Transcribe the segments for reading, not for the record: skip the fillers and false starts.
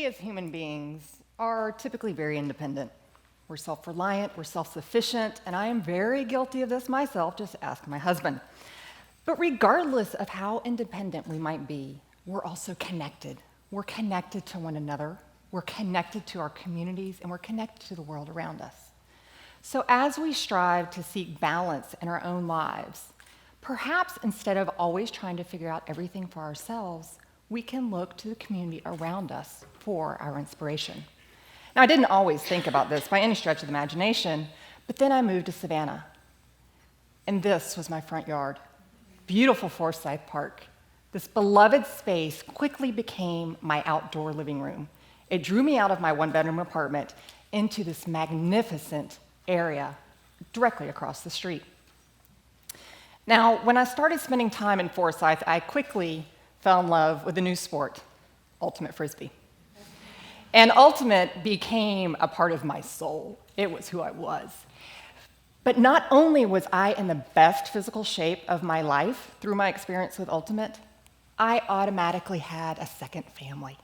as human beings are typically very independent. We're self-reliant, we're self-sufficient, and I am very guilty of this myself, just ask my husband. But regardless of how independent we might be, we're also connected. We're connected to one another, we're connected to our communities, and we're connected to the world around us. So as we strive to seek balance in our own lives, perhaps instead of always trying to figure out everything for ourselves, we can look to the community around us for our inspiration. Now, I didn't always think about this by any stretch of the imagination, but then I moved to Savannah, and this was my front yard. Beautiful Forsyth Park. This beloved space quickly became my outdoor living room. It drew me out of my one-bedroom apartment into this magnificent area directly across the street. Now, when I started spending time in Forsyth, I quickly fell in love with a new sport, ultimate frisbee. And ultimate became a part of my soul. It was who I was. But not only was I in the best physical shape of my life through my experience with ultimate, I automatically had a second family.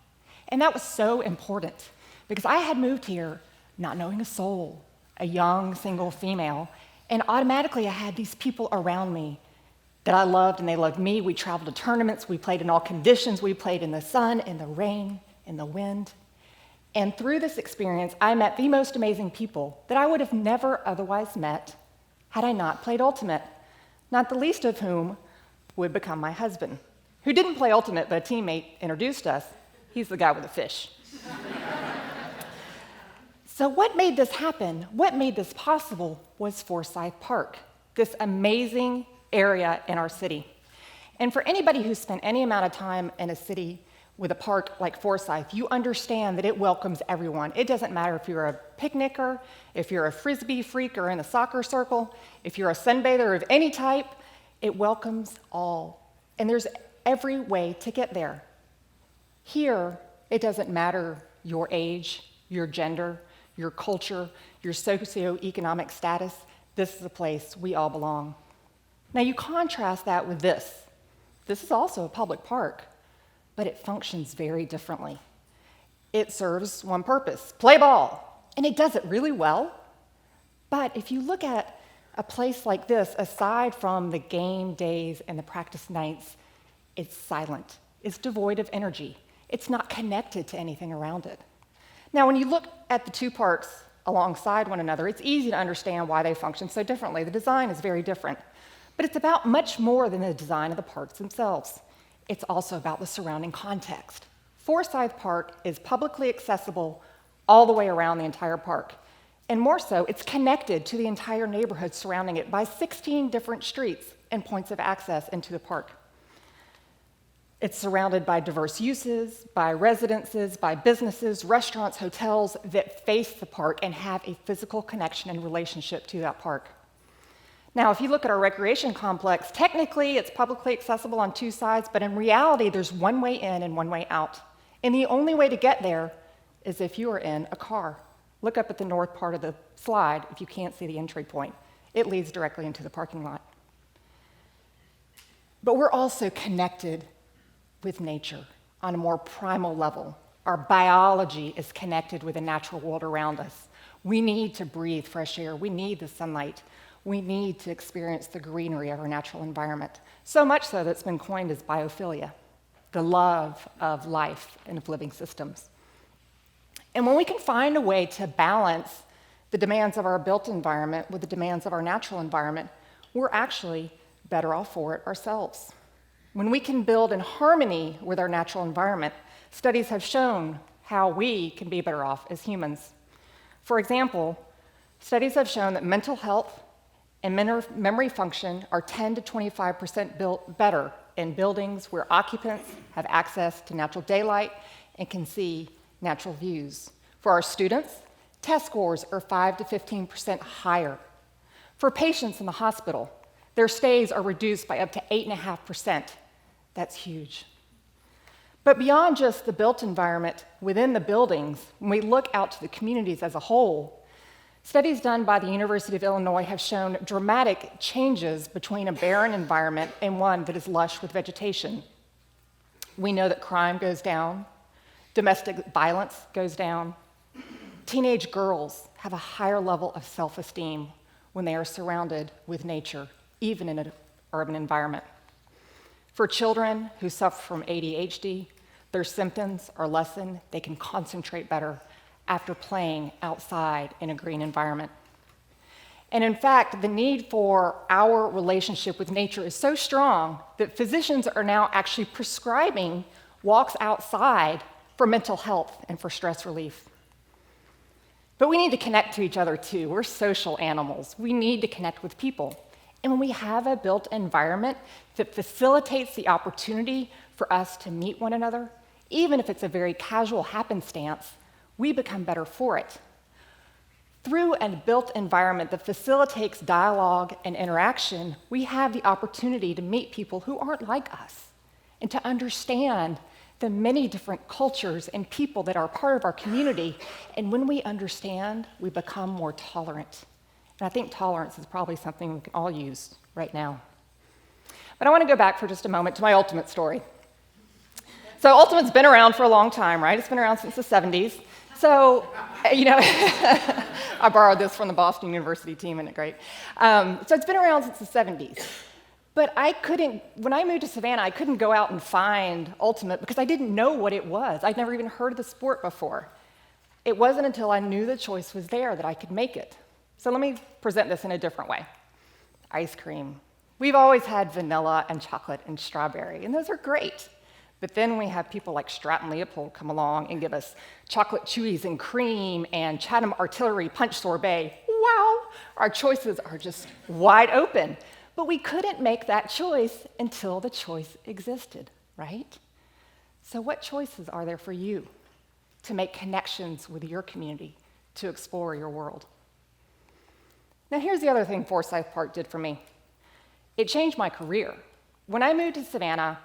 And that was so important because I had moved here not knowing a soul, a young single female, and automatically I had these people around me that I loved and they loved me. We traveled to tournaments, we played in all conditions, we played in the sun, in the rain, in the wind. And through this experience, I met the most amazing people that I would have never otherwise met had I not played ultimate, not the least of whom would become my husband, who didn't play ultimate, but a teammate introduced us. He's the guy with the fish. So what made this happen, what made this possible was Forsyth Park, this amazing area in our city. And for anybody who's spent any amount of time in a city with a park like Forsyth, you understand that it welcomes everyone. It doesn't matter if you're a picnicker, if you're a frisbee freak or in a soccer circle, if you're a sunbather of any type, it welcomes all. And there's every way to get there. Here, it doesn't matter your age, your gender, your culture, your socioeconomic status. This is a place we all belong. Now you contrast that with this. This is also a public park, but it functions very differently. It serves one purpose, play ball, and it does it really well. But if you look at a place like this, aside from the game days and the practice nights, it's silent, it's devoid of energy. It's not connected to anything around it. Now, when you look at the two parks alongside one another, it's easy to understand why they function so differently. The design is very different. But it's about much more than the design of the parks themselves. It's also about the surrounding context. Forsyth Park is publicly accessible all the way around the entire park. And more so, it's connected to the entire neighborhood surrounding it by 16 different streets and points of access into the park. It's surrounded by diverse uses, by residences, by businesses, restaurants, hotels that face the park and have a physical connection and relationship to that park. Now, if you look at our recreation complex, technically it's publicly accessible on two sides, but in reality, there's one way in and one way out. And the only way to get there is if you are in a car. Look up at the north part of the slide if you can't see the entry point. It leads directly into the parking lot. But we're also connected with nature on a more primal level. Our biology is connected with the natural world around us. We need to breathe fresh air. We need the sunlight. We need to experience the greenery of our natural environment, so much so that it's been coined as biophilia, the love of life and of living systems. And when we can find a way to balance the demands of our built environment with the demands of our natural environment, we're actually better off for it ourselves. When we can build in harmony with our natural environment, studies have shown how we can be better off as humans. For example, studies have shown that mental health and memory function are 10 to 25% better in buildings where occupants have access to natural daylight and can see natural views. For our students, test scores are 5 to 15% higher. For patients in the hospital, their stays are reduced by up to 8.5%. That's huge. But beyond just the built environment within the buildings, when we look out to the communities as a whole, studies done by the University of Illinois have shown dramatic changes between a barren environment and one that is lush with vegetation. We know that crime goes down, Domestic violence goes down. Teenage girls have a higher level of self-esteem when they are surrounded with nature, even in an urban environment. For children who suffer from ADHD, their symptoms are lessened. They can concentrate better after playing outside in a green environment. And in fact, the need for our relationship with nature is so strong that physicians are now actually prescribing walks outside for mental health and for stress relief. But we need to connect to each other too. We're social animals. We need to connect with people. And when we have a built environment that facilitates the opportunity for us to meet one another, even if it's a very casual happenstance, we become better for it. Through a built environment that facilitates dialogue and interaction, we have the opportunity to meet people who aren't like us and to understand the many different cultures and people that are part of our community. And when we understand, we become more tolerant. And I think tolerance is probably something we can all use right now. But I want to go back for just a moment to my Ultimate story. So Ultimate's been around for a long time, right? It's been around since the 70s. So, I borrowed this from the Boston University team, isn't it great? So it's been around since the 70s. But when I moved to Savannah, I couldn't go out and find Ultimate because I didn't know what it was. I'd never even heard of the sport before. It wasn't until I knew the choice was there that I could make it. So let me present this in a different way. Ice cream. We've always had vanilla and chocolate and strawberry, and those are great. But then we have people like Stratton Leopold come along and give us chocolate chewies and cream and Chatham Artillery punch sorbet. Wow, our choices are just wide open. But we couldn't make that choice until the choice existed, right? So what choices are there for you to make connections with your community, to explore your world? Now here's the other thing Forsyth Park did for me. It changed my career. When I moved to Savannah,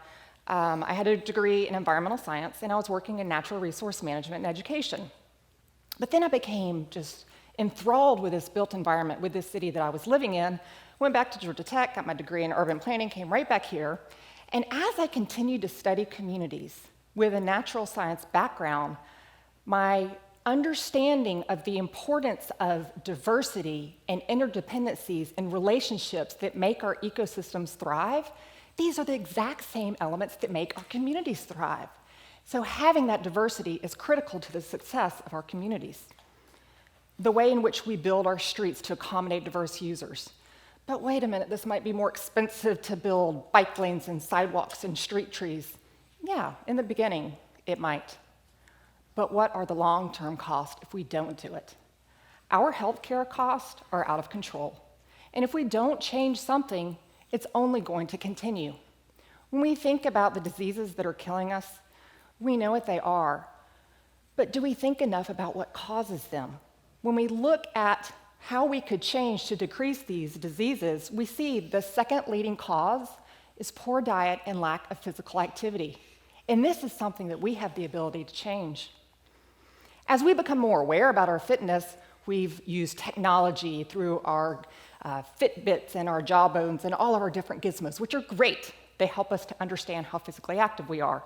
I had a degree in environmental science, and I was working in natural resource management and education. But then I became just enthralled with this built environment, with this city that I was living in, went back to Georgia Tech, got my degree in urban planning, came right back here. And as I continued to study communities with a natural science background, my understanding of the importance of diversity and interdependencies and relationships that make our ecosystems thrive, these are the exact same elements that make our communities thrive. So having that diversity is critical to the success of our communities. The way in which we build our streets to accommodate diverse users. But wait a minute, this might be more expensive to build bike lanes and sidewalks and street trees. Yeah, in the beginning, it might. But what are the long-term costs if we don't do it? Our healthcare costs are out of control. And if we don't change something, it's only going to continue. When we think about the diseases that are killing us, we know what they are. But do we think enough about what causes them? When we look at how we could change to decrease these diseases, we see the second leading cause is poor diet and lack of physical activity. And this is something that we have the ability to change. As we become more aware about our fitness, we've used technology through our Fitbits and our Jawbones and all of our different gizmos, which are great. They help us to understand how physically active we are.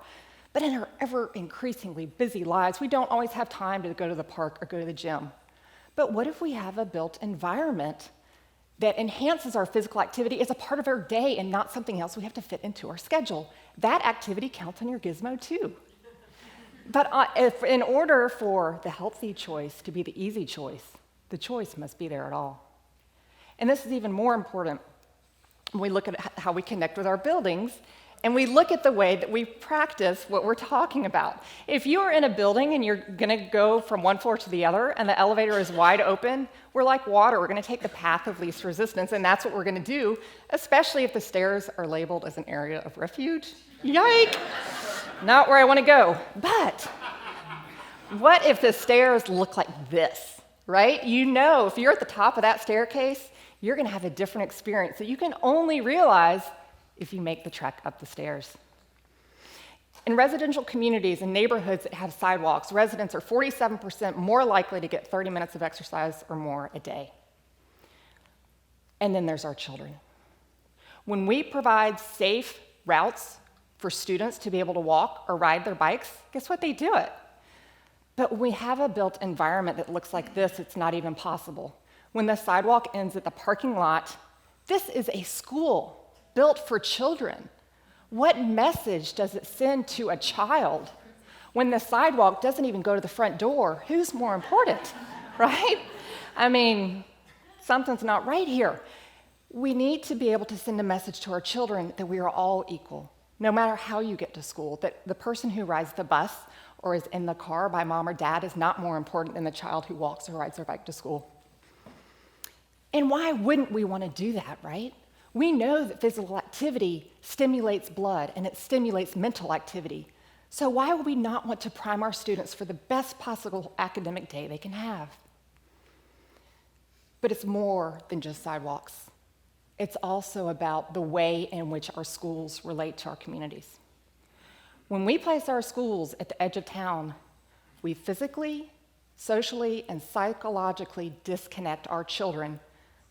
But in our ever increasingly busy lives, we don't always have time to go to the park or go to the gym. But what if we have a built environment that enhances our physical activity as a part of our day and not something else we have to fit into our schedule? That activity counts on your gizmo too. But if in order for the healthy choice to be the easy choice, the choice must be there at all. And this is even more important when we look at how we connect with our buildings and we look at the way that we practice what we're talking about. If you are in a building and you're gonna go from one floor to the other and the elevator is wide open, we're like water. We're gonna take the path of least resistance, and that's what we're gonna do, especially if the stairs are labeled as an area of refuge. Yike! Not where I wanna go. But what if the stairs look like this, right? You know, if you're at the top of that staircase, you're gonna have a different experience that you can only realize if you make the trek up the stairs. In residential communities and neighborhoods that have sidewalks, residents are 47% more likely to get 30 minutes of exercise or more a day. And then there's our children. When we provide safe routes for students to be able to walk or ride their bikes, guess what? They do it. But when we have a built environment that looks like this, it's not even possible. When the sidewalk ends at the parking lot, this is a school built for children. What message does it send to a child when the sidewalk doesn't even go to the front door? Who's more important, right? I mean, something's not right here. We need to be able to send a message to our children that we are all equal, no matter how you get to school, that the person who rides the bus or is in the car by mom or dad is not more important than the child who walks or rides their bike to school. And why wouldn't we want to do that, right? We know that physical activity stimulates blood and it stimulates mental activity. So why would we not want to prime our students for the best possible academic day they can have? But it's more than just sidewalks. It's also about the way in which our schools relate to our communities. When we place our schools at the edge of town, we physically, socially, and psychologically disconnect our children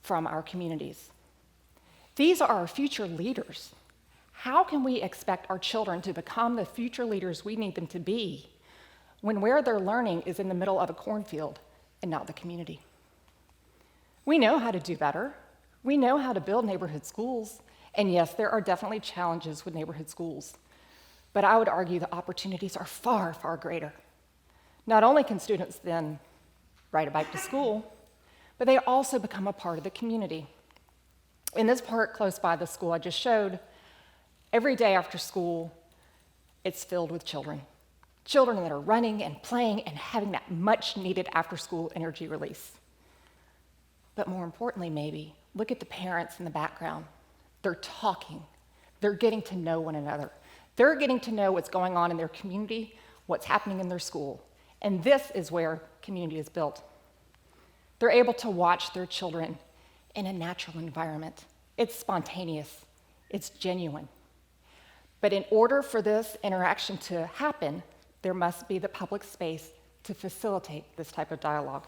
from our communities. These are our future leaders. How can we expect our children to become the future leaders we need them to be when where they're learning is in the middle of a cornfield and not the community? We know how to do better. We know how to build neighborhood schools. And yes, there are definitely challenges with neighborhood schools. But I would argue the opportunities are far, far greater. Not only can students then ride a bike to school, but they also become a part of the community. In this park close by the school I just showed, every day after school, it's filled with children. Children that are running and playing and having that much needed after-school energy release. But more importantly, maybe, look at the parents in the background. They're talking. They're getting to know one another. They're getting to know what's going on in their community, what's happening in their school. And this is where community is built. They're able to watch their children in a natural environment. It's spontaneous. It's genuine. But in order for this interaction to happen, there must be the public space to facilitate this type of dialogue.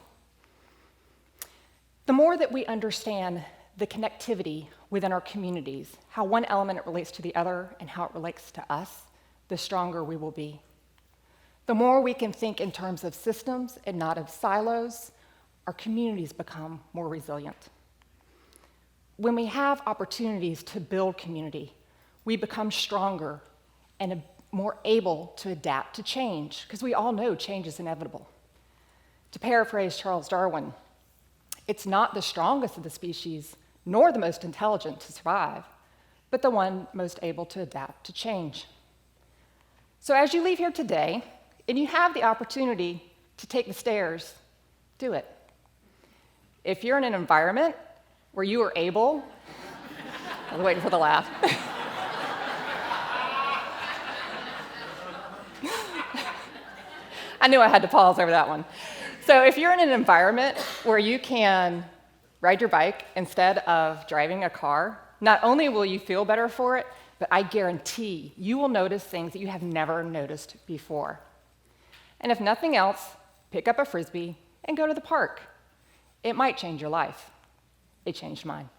The more that we understand the connectivity within our communities, how one element relates to the other and how it relates to us, the stronger we will be. The more we can think in terms of systems and not of silos, our communities become more resilient. When we have opportunities to build community, we become stronger and more able to adapt to change, because we all know change is inevitable. To paraphrase Charles Darwin, it's not the strongest of the species, nor the most intelligent to survive, but the one most able to adapt to change. So as you leave here today, and you have the opportunity to take the stairs, do it. If you're in an environment where you are able, I was waiting for the laugh. I knew I had to pause over that one. So if you're in an environment where you can ride your bike instead of driving a car, not only will you feel better for it, but I guarantee you will notice things that you have never noticed before. And if nothing else, pick up a Frisbee and go to the park. It might change your life. It changed mine.